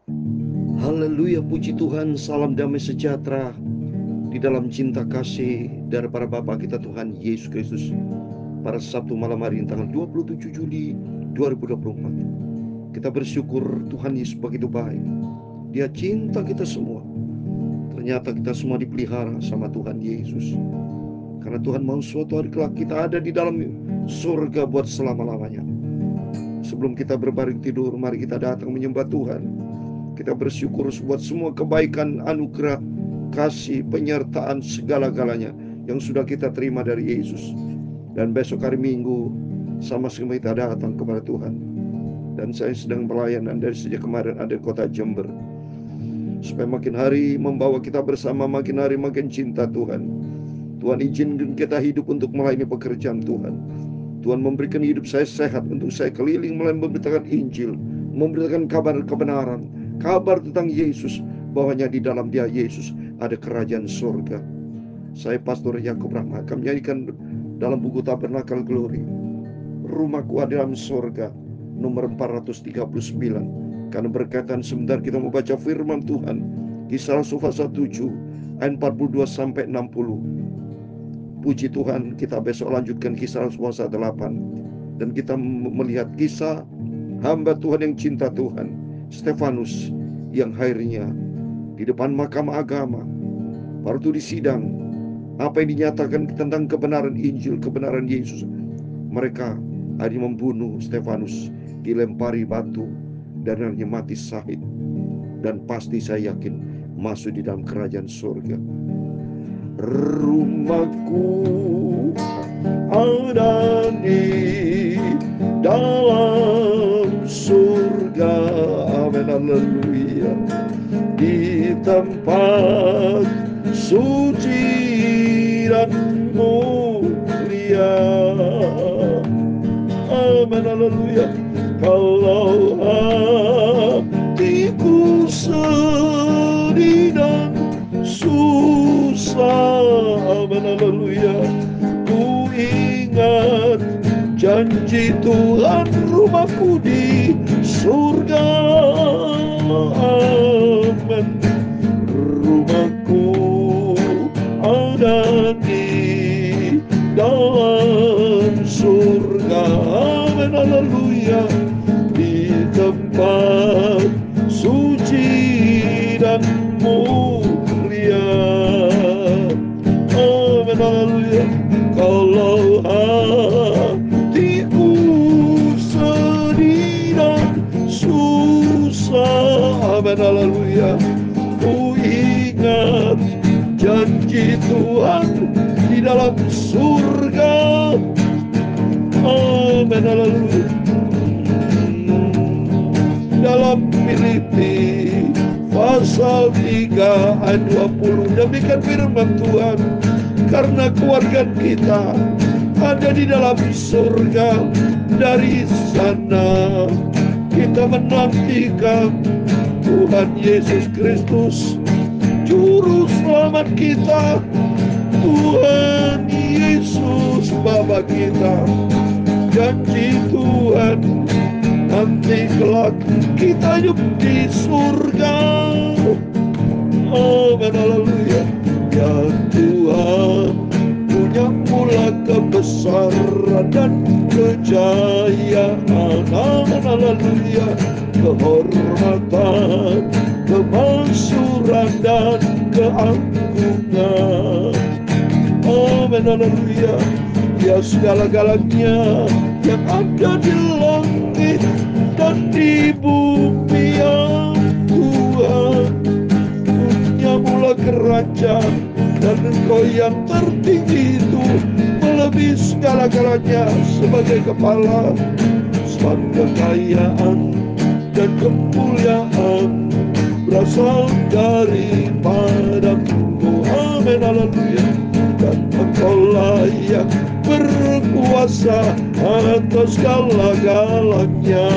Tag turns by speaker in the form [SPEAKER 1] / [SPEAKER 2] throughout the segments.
[SPEAKER 1] Haleluya, puji Tuhan, salam damai sejahtera di dalam cinta kasih dari para Bapa kita Tuhan Yesus Kristus. Pada Sabtu malam hari ini tanggal 27 Juli 2024, kita bersyukur Tuhan Yesus begitu baik. Dia cinta kita semua. Ternyata kita semua dipelihara sama Tuhan Yesus. Karena Tuhan mau suatu hari kelak kita ada di dalam surga buat selama-lamanya. Sebelum kita berbaring tidur, mari kita datang menyembah Tuhan. Kita bersyukur buat semua kebaikan, anugerah, kasih, penyertaan segala-galanya yang sudah kita terima dari Yesus. Dan besok hari Minggu sama-sama kita datang kepada Tuhan. Dan saya sedang pelayanan dari sejak kemarin ada di kota Jember, supaya makin hari membawa kita bersama, makin hari makin cinta Tuhan. Tuhan izinkan kita hidup untuk melayani pekerjaan Tuhan. Tuhan memberikan hidup saya sehat untuk saya keliling memberitakan Injil, memberitakan kabar kebenaran, kabar tentang Yesus, bahwanya di dalam Dia Yesus ada kerajaan surga. Saya Pastor Yakub Rahma akan menyanyikan dalam buku Tabernakel Glory, Rumahku ada dalam surga, nomor 439. Karena berkaitan sebentar kita membaca firman Tuhan, Kisah Rasul pasal 7 ayat 42 sampai 60. Puji Tuhan, kita besok lanjutkan Kisah Rasul pasal 8, dan kita melihat kisah hamba Tuhan yang cinta Tuhan, Stefanus, yang akhirnya di depan mahkamah agama, waktu di sidang, apa yang dinyatakan tentang kebenaran Injil, kebenaran Yesus, mereka akhirnya membunuh Stefanus, dilempari batu, dan akhirnya mati syahid. Dan pasti saya yakin masuk di dalam kerajaan surga. Rumahku ada di dalam surga, amin, haleluya, di tempat suci dan mulia, amin, haleluya. Kalau hatiku sedih dan susah, amin, haleluya, ku ingat janji Tuhan, rumahku di surga, amin. Rumahku ada di dalam surga, amin, haleluya, di tempat suci dan mulia, amin, haleluya. Kalau hatiku sedih dan susah, amin, haleluya, ku ingat janji Tuhan di dalam surga, amin, haleluya. Dalam Filipi pasal 3 ayat 20, demikian firman Tuhan, karena keluarga kita ada di dalam surga, dari sana kita menantikan Tuhan Yesus Kristus, Juru Selamat kita, Tuhan Yesus Bapa kita. Janji Tuhan, nanti kelak kita hidup di surga, amin, haleluya. Ya Tuhan punya mula kebesaran dan kejayaan, amin, haleluya. Kehormatan, kemasyuran dan keagungan, amin, haleluya. Ya segala-galanya yang ada di langit dan di bumi, ya Tuhan punya mula kerajaan, dan Engkau yang tertinggi itu melebihi segala-galanya. Sebagai kepala, sebab kekayaan dan kemuliaan berasal daripadamu, amin, haleluya. Dan Engkau layak berkuasa atas segala-galanya,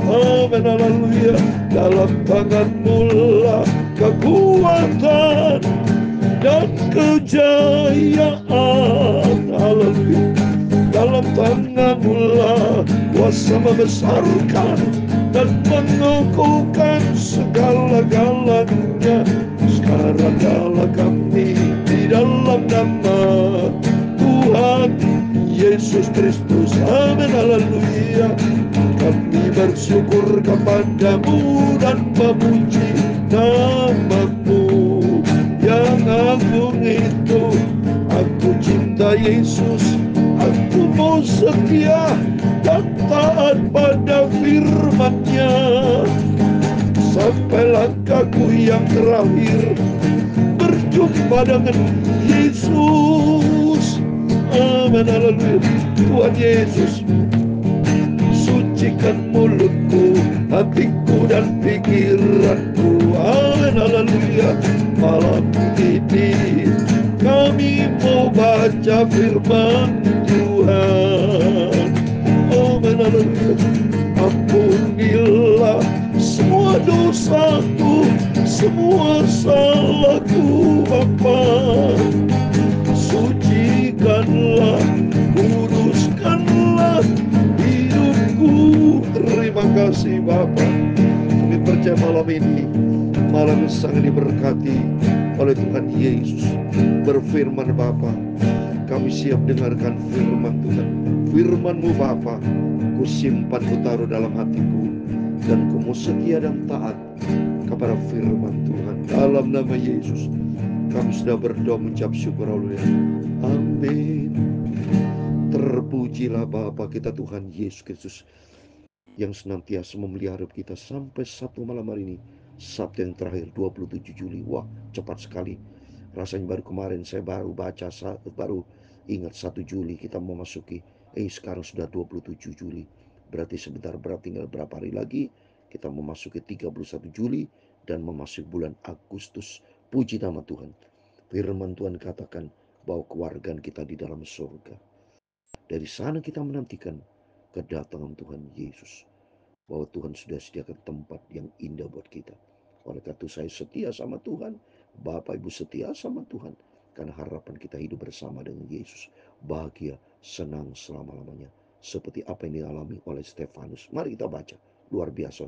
[SPEAKER 1] amin, haleluya. Dalam tangan-Mu lah kekuatan dan kejayaan, haleluya. Dalam tangan-Mu lah kuasa membesarkan dan mengukuhkan segala-galanya. Sekarang nyala kami di dalam nama Tuhan Yesus Kristus. Amin, haleluya. Kami bersyukur kepadamu dan memuji namamu yang agung itu. Aku cinta Yesus, aku mau setia dan taat pada firman-Nya sampai langkahku yang terakhir berjumpa dengan Yesus. Amin, haleluya. Tuhan Yesus, sucikan mulutku, hatiku dan pikiranku. Amin, haleluya. Malam ini kami mau baca firman Tuhan. Amin, haleluya. Ampunilah semua dosaku, semua salahku Bapa. Sucikanlah, kuduskanlah hidupku. Terima kasih Bapa. Kami percaya malam ini malam yang sangat diberkati oleh Tuhan Yesus. Berfirman Bapa, kami siap dengarkan firman Tuhan. Firman-Mu Bapa, ku simpan, ku taruh dalam hatiku, dan ku mau setia dan taat kepada firman Tuhan. Dalam nama Yesus kami sudah berdoa mengucap syukur, haleluya. Amin. Terpujilah Bapa kita Tuhan Yesus Kristus yang senantiasa memelihara kita sampai Sabtu malam hari ini, Sabtu yang terakhir 27 Juli. Wah, cepat sekali. Rasanya baru kemarin saya baru baca, baru ingat 1 Juli kita memasuki. Sekarang sudah 27 Juli. Berarti sebentar, berarti tinggal berapa hari lagi kita memasuki 31 Juli dan memasuki bulan Agustus. Puji nama Tuhan. Firman Tuhan katakan bahwa kewargaan kita di dalam surga. Dari sana kita menantikan kedatangan Tuhan Yesus. Bahwa Tuhan sudah sediakan tempat yang indah buat kita. Oleh karena itu saya setia sama Tuhan. Bapak Ibu setia sama Tuhan. Karena harapan kita hidup bersama dengan Yesus. Bahagia, senang selama-lamanya. Seperti apa yang dialami oleh Stefanus. Mari kita baca. Luar biasa.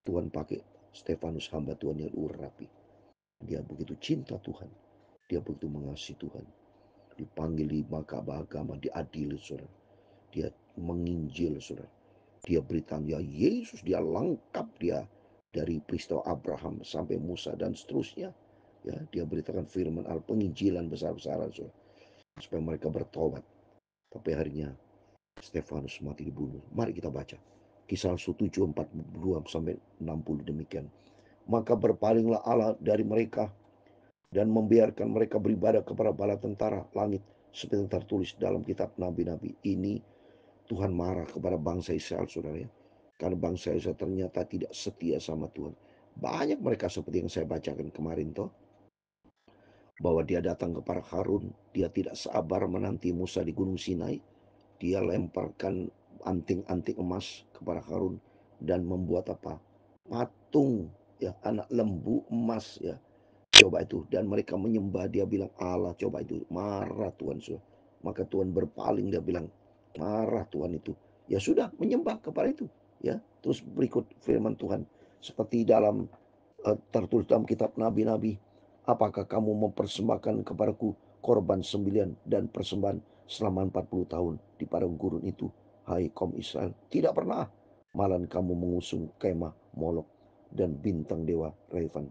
[SPEAKER 1] Tuhan pakai Stefanus, hamba Tuhan yang urapi. Dia begitu cinta Tuhan. Dia begitu mengasihi Tuhan. Dipanggil di mahkamah agama, diadili saudara. Dia menginjil saudara. Dia beritahu ya Yesus, dia lengkap, dia dari peristiwa Abraham sampai Musa dan seterusnya. Ya, dia beritakan firman al penginjilan besar-besaran supaya mereka bertobat. Tapi harinya Stefanus mati dibunuh. Mari kita baca Kisah 7:42 sampai 60 demikian. Maka berpalinglah Allah dari mereka dan membiarkan mereka beribadah kepada bala tentara langit seperti yang tertulis dalam kitab nabi-nabi. Ini Tuhan marah kepada bangsa Israel, saudara ya. Karena bangsa Israel ternyata tidak setia sama Tuhan. Banyak mereka seperti yang saya bacakan kemarin toh. Bahwa dia datang kepada Harun. Dia tidak sabar menanti Musa di Gunung Sinai. Dia lemparkan anting-anting emas kepada Harun. Dan membuat apa? Patung ya, anak lembu emas ya. Coba itu. Dan mereka menyembah. Dia bilang Allah. Coba itu. Marah Tuhan. Maka Tuhan berpaling. Dia bilang marah Tuhan itu. Ya sudah menyembah kepada itu. Ya. Terus berikut firman Tuhan. Seperti dalam tertulis dalam kitab nabi-nabi. Apakah kamu mempersembahkan kepadaku korban sembelihan dan persembahan selama 40 tahun di padang gurun itu, hai kaum Israel? Tidak pernah. Malah kamu mengusung kemah Molok dan bintang dewa Revan,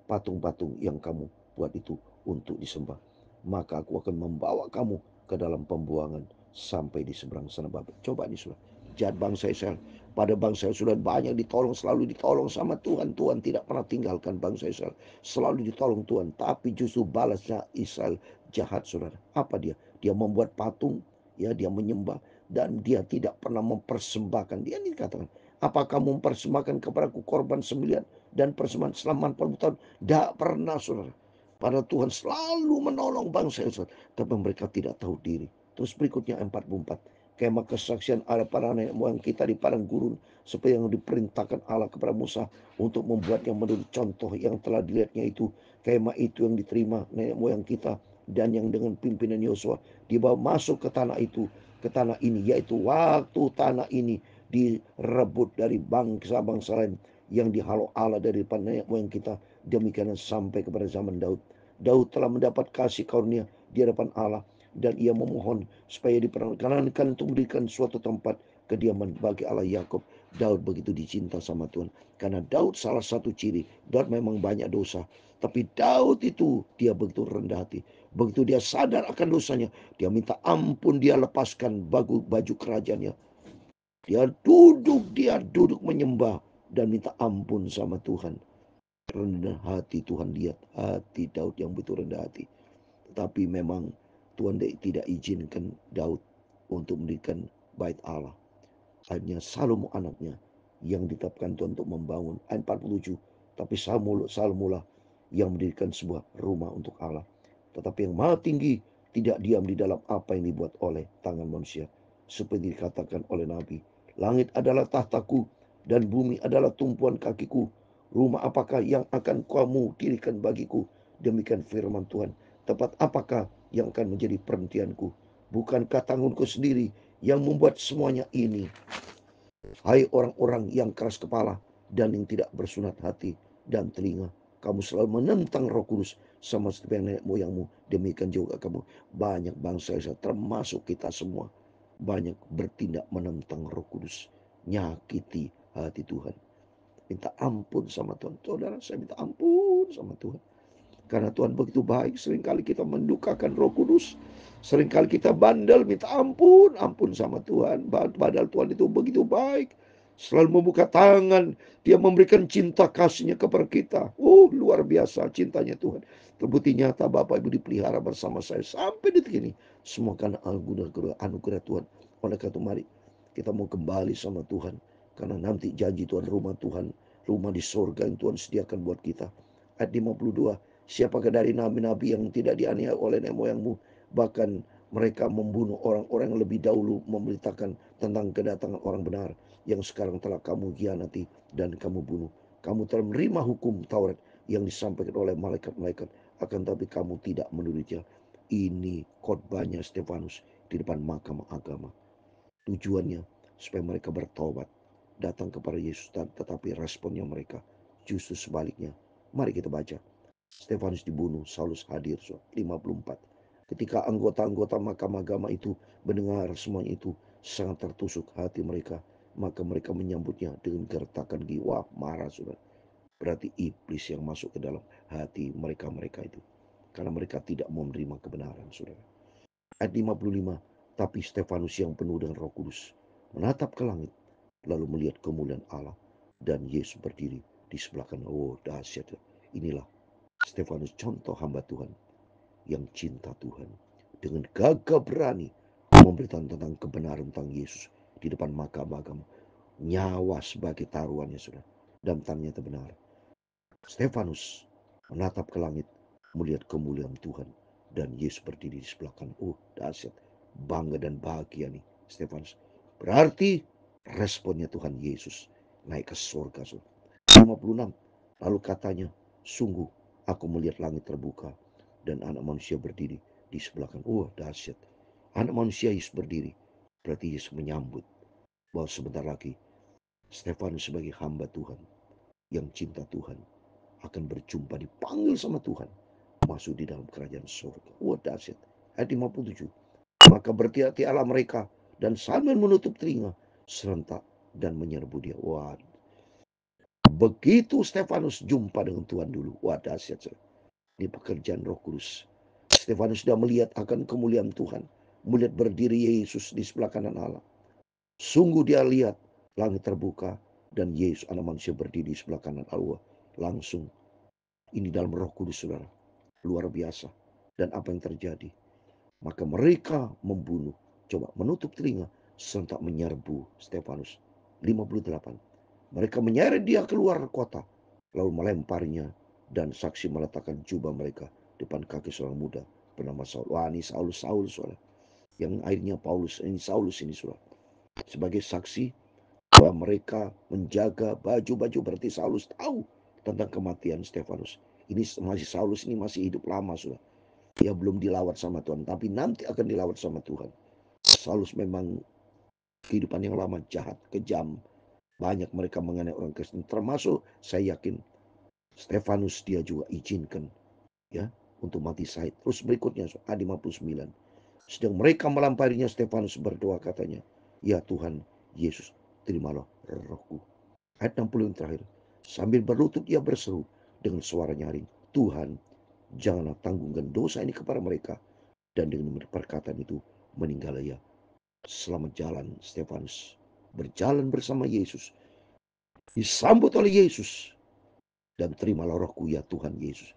[SPEAKER 1] patung-patung yang kamu buat itu untuk disembah. Maka aku akan membawa kamu ke dalam pembuangan sampai di seberang sana Babel. Coba ini sudah. Jahat bangsa Israel. Pada bangsa Israel sudah banyak ditolong, selalu ditolong sama Tuhan. Tuhan tidak pernah tinggalkan bangsa Israel. Selalu ditolong Tuhan. Tapi justru balasnya Israel jahat, saudara. Apa dia? Dia membuat patung, ya, dia menyembah, dan dia tidak pernah mempersembahkan. Dia ini katakan, apakah mempersembahkan kepadaku korban sembelihan dan persembahan selama 40 tahun? Tidak pernah, saudara. Padahal Tuhan selalu menolong bangsa Israel. Tapi mereka tidak tahu diri. Terus berikutnya 44. Kemah kesaksian ada para nenek moyang kita di padang gurun, seperti yang diperintahkan Allah kepada Musa untuk membuatnya menurut contoh yang telah dilihatnya itu. Kemah itu yang diterima nenek moyang kita dan yang dengan pimpinan Yosua dibawa masuk ke tanah itu, ke tanah ini, yaitu waktu tanah ini direbut dari bangsa-bangsa lain, yang dihalau Allah dari depan nenek moyang kita. Demikian sampai kepada zaman Daud. Daud telah mendapat kasih karunia di hadapan Allah, dan ia memohon supaya diperkenankan untuk memberikan suatu tempat kediaman bagi Allah Yakub. Daud begitu dicinta sama Tuhan, karena Daud salah satu ciri, Daud memang banyak dosa, tapi Daud itu dia begitu rendah hati. Begitu dia sadar akan dosanya, dia minta ampun, dia lepaskan baju kerajaannya. Dia duduk menyembah dan minta ampun sama Tuhan. Rendah hati, Tuhan lihat hati Daud yang begitu rendah hati. Tapi memang Tuhan tidak izinkan Daud untuk mendirikan bait Allah. Hanya Salomo anaknya yang ditetapkan Tuhan untuk membangun. Ayat 47. Tapi Salomo lah yang mendirikan sebuah rumah untuk Allah. Tetapi yang Maha Tinggi tidak diam di dalam apa yang dibuat oleh tangan manusia. Seperti dikatakan oleh Nabi, langit adalah tahtaku dan bumi adalah tumpuan kakiku. Rumah apakah yang akan kamu dirikan bagiku? Demikian firman Tuhan. Tempat apakah yang akan menjadi perhentianku? Bukankah tanganku sendiri yang membuat semuanya ini? Hai orang-orang yang keras kepala dan yang tidak bersunat hati dan telinga, kamu selalu menentang Roh Kudus sama seperti nenek moyangmu. Demikian juga kamu, banyak bangsa termasuk kita semua, banyak bertindak menentang Roh Kudus, nyakiti hati Tuhan. Minta ampun sama Tuhan. Saudara, saya minta ampun sama Tuhan. Karena Tuhan begitu baik, seringkali kita mendukakan Roh Kudus. Seringkali kita bandel, minta ampun sama Tuhan. Padahal Tuhan itu begitu baik. Selalu membuka tangan. Dia memberikan cinta kasihnya kepada kita. Luar biasa cintanya Tuhan. Terbukti nyata Bapak Ibu dipelihara bersama saya sampai detik ini. Semua karena anugerah Tuhan. Oleh karena itu mari kita mau kembali sama Tuhan. Karena nanti janji Tuhan, rumah Tuhan, rumah di surga yang Tuhan sediakan buat kita. Ayat 52. Siapakah dari nabi-nabi yang tidak dianiaya oleh nenek moyangmu? Bahkan mereka membunuh orang-orang yang lebih dahulu memberitakan tentang kedatangan orang benar, yang sekarang telah kamu hianati dan kamu bunuh. Kamu telah menerima hukum Taurat yang disampaikan oleh malaikat-malaikat, akan tapi kamu tidak menurutnya. Ini khotbahnya Stefanus di depan mahkamah agama. Tujuannya supaya mereka bertobat, datang kepada Yesus, tetapi responnya mereka justru sebaliknya. Mari kita baca. Stefanus dibunuh, Saulus hadir. 54. Ketika anggota-anggota mahkamah agama itu mendengar semuanya itu, sangat tertusuk hati mereka. Maka mereka menyambutnya dengan gertakan gigi. Marah sudah. Berarti iblis yang masuk ke dalam hati mereka itu. Karena mereka tidak mau menerima kebenaran, saudara. Ayat 55. Tapi Stefanus yang penuh dengan Roh Kudus menatap ke langit, lalu melihat kemuliaan Allah dan Yesus berdiri di sebelah kanan. Dahsyat. Inilah Stefanus, contoh hamba Tuhan yang cinta Tuhan, dengan gagah berani memberitakan tentang kebenaran tentang Yesus di depan mahkamah agama. Nyawa sebagai taruhannya sudah, dan ternyata benar. Stefanus menatap ke langit, melihat kemuliaan Tuhan, dan Yesus berdiri di sebelah kanan. Dahsyat, bangga dan bahagia nih Stefanus. Berarti responnya Tuhan Yesus naik ke surga. 56. Lalu katanya, sungguh aku melihat langit terbuka dan anak manusia berdiri di sebelah kanan. Dahsyat. Anak manusia Yesus berdiri. Berarti Yesus menyambut bahwa sebentar lagi Stefanus sebagai hamba Tuhan yang cinta Tuhan akan berjumpa, dipanggil sama Tuhan, masuk di dalam kerajaan surga. Dahsyat. Ayat 57. Maka berhati-hatilah mereka dan sambil menutup telinga serentak dan menyerbu dia. Begitu Stefanus jumpa dengan Tuhan dulu. Dahsyat. Ini pekerjaan Roh Kudus. Stefanus sudah melihat akan kemuliaan Tuhan, melihat berdiri Yesus di sebelah kanan Allah. Sungguh dia lihat langit terbuka dan Yesus anak manusia berdiri di sebelah kanan Allah. Langsung ini dalam Roh Kudus, saudara. Luar biasa. Dan apa yang terjadi? Maka mereka membunuh, menutup telinga, sentak menyerbu Stefanus. 58. Mereka menyeret dia keluar kota, lalu melemparinya, dan saksi meletakkan jubah mereka depan kaki seorang muda bernama Saul. Ini Saulus, saudara. Yang akhirnya Paulus, ini Saulus ini, saudara. Sebagai saksi bahwa mereka menjaga baju-baju, berarti Saulus tahu tentang kematian Stefanus. Ini masih Saulus ini masih hidup lama, saudara. Dia belum dilawat sama Tuhan, tapi nanti akan dilawat sama Tuhan. Saulus memang kehidupan yang lama jahat, kejam. Banyak mereka mengenai orang Kristen, termasuk saya yakin Stefanus dia juga izinkan ya untuk mati syahid. Terus berikutnya ayat 59. Sedang mereka melamparinya, Stefanus berdoa katanya, "Ya Tuhan Yesus, terimalah rohku." Ayat 60 yang terakhir. Sambil berlutut ia berseru dengan suara nyaring, "Tuhan, janganlah tanggungkan dosa ini kepada mereka." Dan dengan perkataan itu meninggal ia. Selamat jalan Stefanus. Berjalan bersama Yesus. Disambut oleh Yesus. Dan terimalah rohku ya Tuhan Yesus.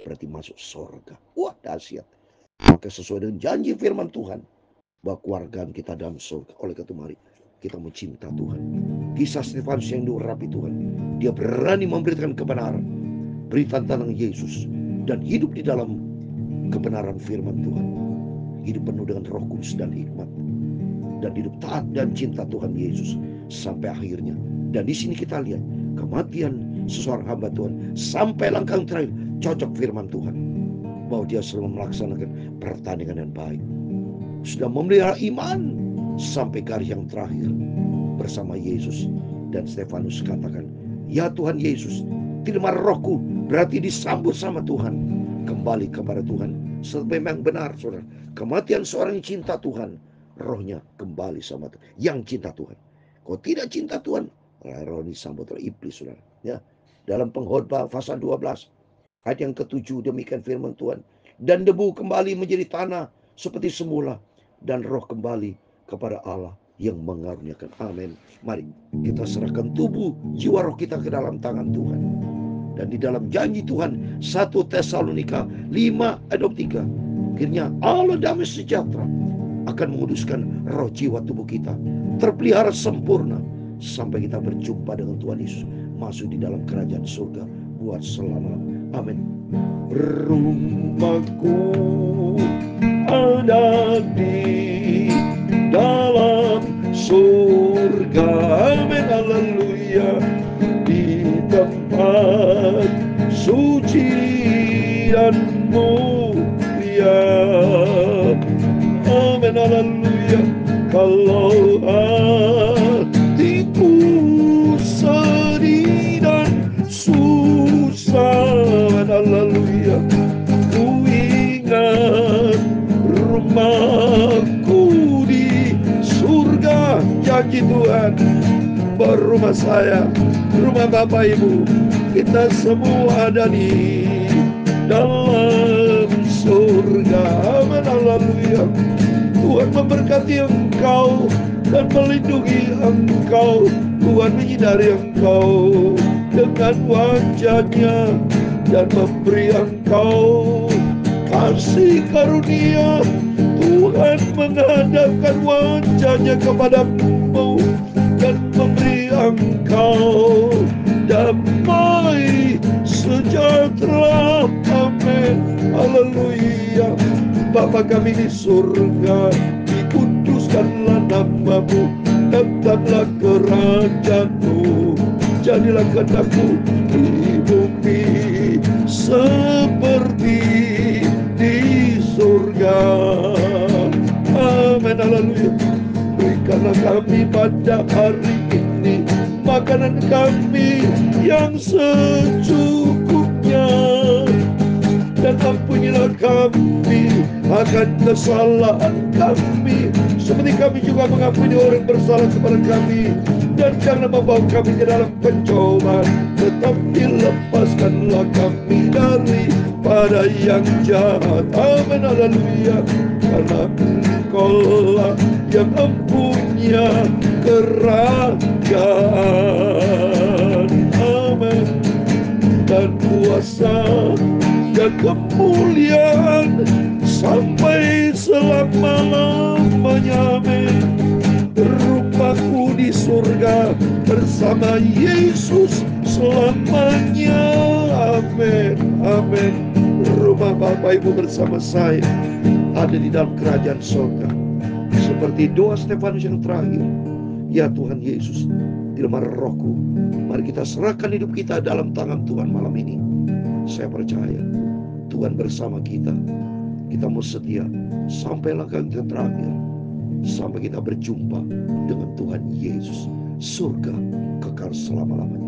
[SPEAKER 1] Berarti masuk surga. Wah, dahsyat. Maka sesuai dengan janji firman Tuhan, bahwa keluarga kita dalam surga. Oleh karena itu mari kita mencinta Tuhan. Kisah Stefanus yang diurapi Tuhan. Dia berani memberitakan kebenaran. Berita tentang Yesus. Dan hidup di dalam kebenaran firman Tuhan. Hidup penuh dengan roh kudus dan hikmat. Dan hidup taat dan cinta Tuhan Yesus. Sampai akhirnya. Dan di sini kita lihat kematian seseorang hamba Tuhan. Sampai langkah terakhir. Cocok firman Tuhan. Bahwa dia selalu melaksanakan pertandingan yang baik. Sudah memelihara iman sampai garis yang terakhir bersama Yesus. Dan Stefanus katakan, "Ya Tuhan Yesus, terima rohku." Berarti disambut sama Tuhan, kembali kepada Tuhan. Memang benar saudara, kematian seorang yang cinta Tuhan, rohnya kembali sama Tuhan, yang cinta Tuhan. Kalau tidak cinta Tuhan, roh disambut oleh iblis saudara. Ya, dalam Pengkhotbah pasal 12 ayat yang ke-7 demikian firman Tuhan, "Dan debu kembali menjadi tanah seperti semula, dan roh kembali kepada Allah yang mengaruniakan." Amin. Mari kita serahkan tubuh, jiwa, roh kita ke dalam tangan Tuhan. Dan di dalam janji Tuhan 1 Tesalonika 5 ayat 23, akhirnya Allah damai sejahtera akan menguduskan roh, jiwa, tubuh kita terpelihara sempurna sampai kita berjumpa dengan Tuhan Yesus, masuk di dalam kerajaan surga buat selama-lamanya. Amin. Rumahku ada di dalam surga, amin, haleluya, di tempat suci dan mulia, amin, haleluya. Kalau hatiku sedih dan susah, haleluya, ku ingat rumahku di surga. Janji Tuhan, berumah saya, rumah Bapak Ibu, kita semua ada di dalam surga, amin, haleluya. Tuhan memberkati engkau dan melindungi engkau. Tuhan menyinari engkau dengan wajah-Nya dan memberi engkau kasih karunia. Tuhan menghadapkan wajah-Nya kepadamu dan memberi engkau damai sejahtera, amin, haleluya. Bapa kami di surga, dikuduskanlah nama-Mu, datanglah kerajaan-Mu, jadilah kehendak-Mu di bumi seperti di surga, amin, haleluya. Berikanlah kami pada hari ini makanan kami yang secukupnya, dan ampunilah kami akan kesalahan kami, seperti kami juga mengampuni orang bersalah kepada kami. Dan janganlah membawa kami ke dalam pencobaan, tetapi lepaskanlah kami daripada yang jahat, amin, haleluya. Karena Engkau-lah yang mempunyai kerajaan, amin, dan kuasa dan kemuliaan sampai selama-lamanya, amin. Rumahku di surga bersama Yesus selamanya, amin, amin. Rumah Bapak Ibu bersama saya ada di dalam kerajaan surga. Seperti doa Stefanus yang terakhir, ya Tuhan Yesus, terima rohku. Mari kita serahkan hidup kita dalam tangan Tuhan malam ini. Saya percaya Tuhan bersama kita. Kita mau setia sampai langkah kita terakhir. sampai kita berjumpa dengan Tuhan Yesus. Surga kekal selama-lamanya.